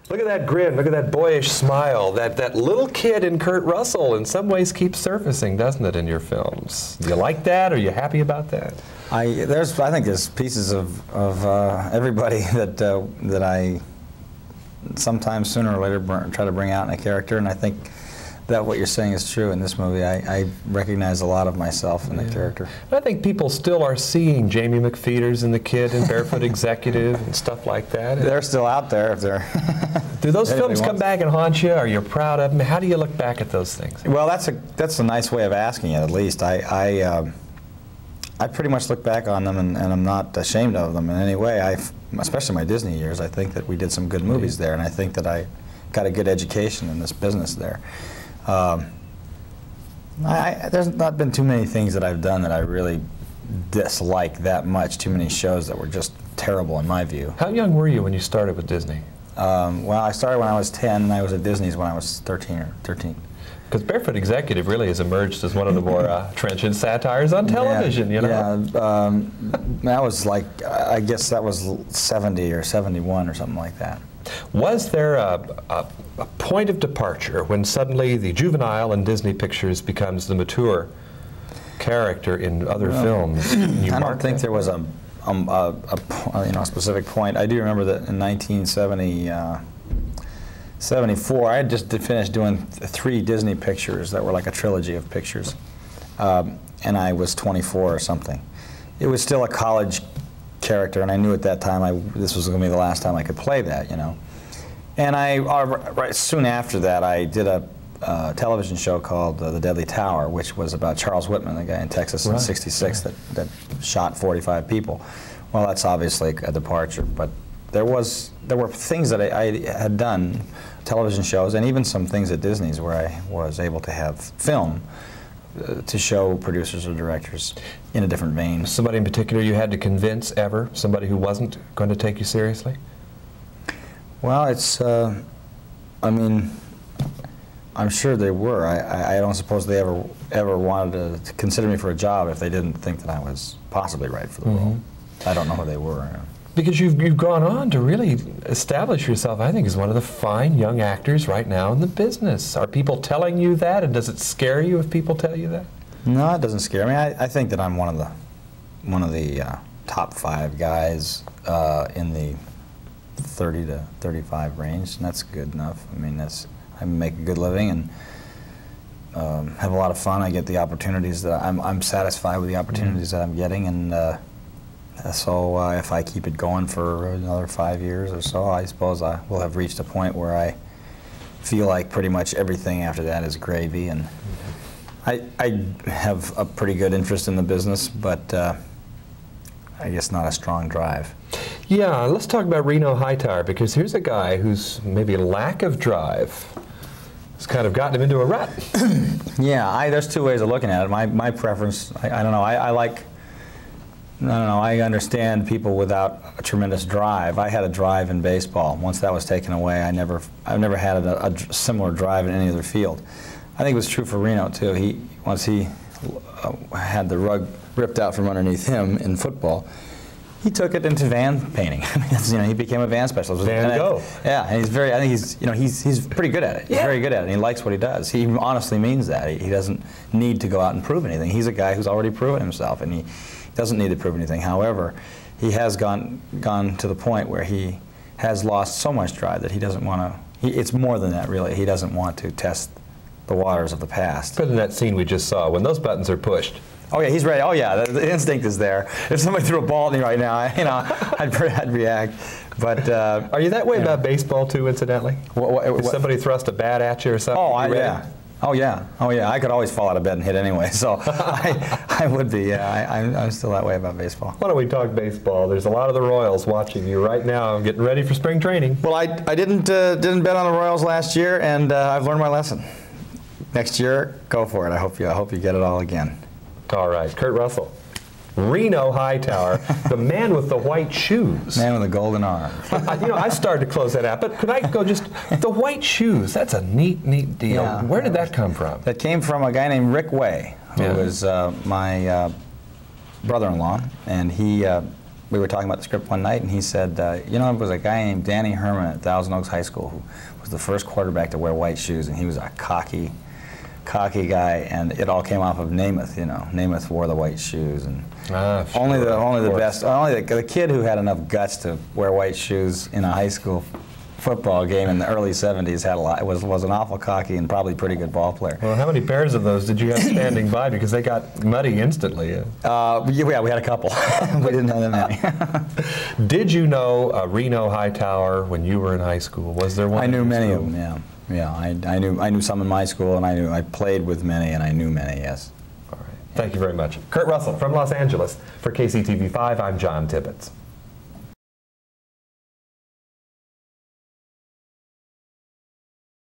Look at that grin, look at that boyish smile. That little kid in Kurt Russell in some ways keeps surfacing, doesn't it, in your films? Do you like that? Are you happy about that? I think there's pieces of everybody that I sometimes sooner or later try to bring out in a character, and I think that what you're saying is true in this movie. I recognize a lot of myself in the character. I think people still are seeing Jamie McPheeters and the kid in Barefoot Executive and stuff like that. They're still out there if they're... Do those films come back and haunt you? Are you proud of them? How do you look back at those things? Well, that's a nice way of asking it, at least. I pretty much look back on them, and I'm not ashamed of them in any way. Especially my Disney years, I think that we did some good movies there, and I think that I got a good education in this business there. There's not been too many things that I've done that I really dislike that much, too many shows that were just terrible in my view. How young were you when you started with Disney? Well, I started when I was 10, and I was at Disney's when I was 13 or 13. Because Barefoot Executive really has emerged as one of the more trenchant satires on television, you know? Yeah, that was like, I guess that was 70 or 71 or something like that. Was there a point of departure when suddenly the juvenile in Disney pictures becomes the mature character in other films? I don't think there was a specific point. I do remember that in 1974, I had just finished doing 3 Disney pictures that were like a trilogy of pictures, and I was 24 or something. It was still a college character, and I knew at that time this was going to be the last time I could play that, you know. And right soon after that, I did a television show called The Deadly Tower, which was about Charles Whitman, the guy in Texas in '66 that shot 45 people. Well, that's obviously a departure, but there were things that I had done, television shows, and even some things at Disney's where I was able to have film to show producers or directors in a different vein. Somebody in particular you had to convince ever? Somebody who wasn't going to take you seriously? Well, it's, I mean, I'm sure they were. I don't suppose they ever wanted to consider me for a job if they didn't think that I was possibly right for the role. I don't know who they were. Because you've gone on to really establish yourself, I think, as one of the fine young actors right now in the business. Are people telling you that, and does it scare you if people tell you that? No, it doesn't scare me. I think that I'm one of the top 5 guys in the 30 to 35 range, and that's good enough. I mean, I make a good living and have a lot of fun. I get the opportunities that I'm satisfied with the opportunities that I'm getting, and so if I keep it going for another 5 years or so, I suppose I will have reached a point where I feel like pretty much everything after that is gravy. And I have a pretty good interest in the business, but I guess not a strong drive. Yeah, let's talk about Reno Hightower, because here's a guy whose maybe lack of drive has kind of gotten him into a rut. Yeah, there's 2 ways of looking at it. My preference, I don't know, I understand people without a tremendous drive. I had a drive in baseball. Once that was taken away, I've never had a similar drive in any other field. I think it was true for Reno too. Once he had the rug ripped out from underneath him in football, he took it into van painting. I mean, he became a van specialist. Van Gogh. Yeah, and I think he's pretty good at it. He's very good at it, and he likes what he does. He honestly means that. He doesn't need to go out and prove anything. He's a guy who's already proven himself, and he doesn't need to prove anything. However, he has gone to the point where he has lost so much drive that he doesn't want to. It's more than that, really. He doesn't want to test the waters of the past. But in that scene we just saw, when those buttons are pushed. Oh yeah, he's ready. Oh yeah, the instinct is there. If somebody threw a ball at me right now, I'd react. But are you that way about baseball too, incidentally? If somebody thrust a bat at you or something? Yeah. Oh yeah. I could always fall out of bed and hit anyway. So I would be. Yeah, I'm still that way about baseball. Why don't we talk baseball? There's a lot of the Royals watching you right now, getting ready for spring training. Well, I didn't bet on the Royals last year, and I've learned my lesson. Next year, go for it. I hope you get it all again. All right, Kurt Russell. Reno Hightower, the man with the white shoes. Man with the golden arm. I started to close that out, but could I go just, the white shoes, that's a neat deal. Yeah, where did that come from? That came from a guy named Rick Way, who was my brother-in-law, and he we were talking about the script one night, and he said, you know, there was a guy named Danny Herman at Thousand Oaks High School who was the first quarterback to wear white shoes, and he was a cocky guy, and it all came off of Namath. You know, Namath wore the white shoes, and Sure, only the kid who had enough guts to wear white shoes in a high school football game in the early '70s was an awful cocky and probably pretty good ball player. Well, how many pairs of those did you have standing by? Because they got muddy instantly. Yeah, we had a couple. We didn't have that many. Did you know Reno Hightower when you were in high school? Was there one? I knew many of them. Yeah, yeah. I knew some in my school, and I played with many, and I knew many. Yes. All right. Thank you very much, Kurt Russell from Los Angeles for KCTV5. I'm John Tibbetts.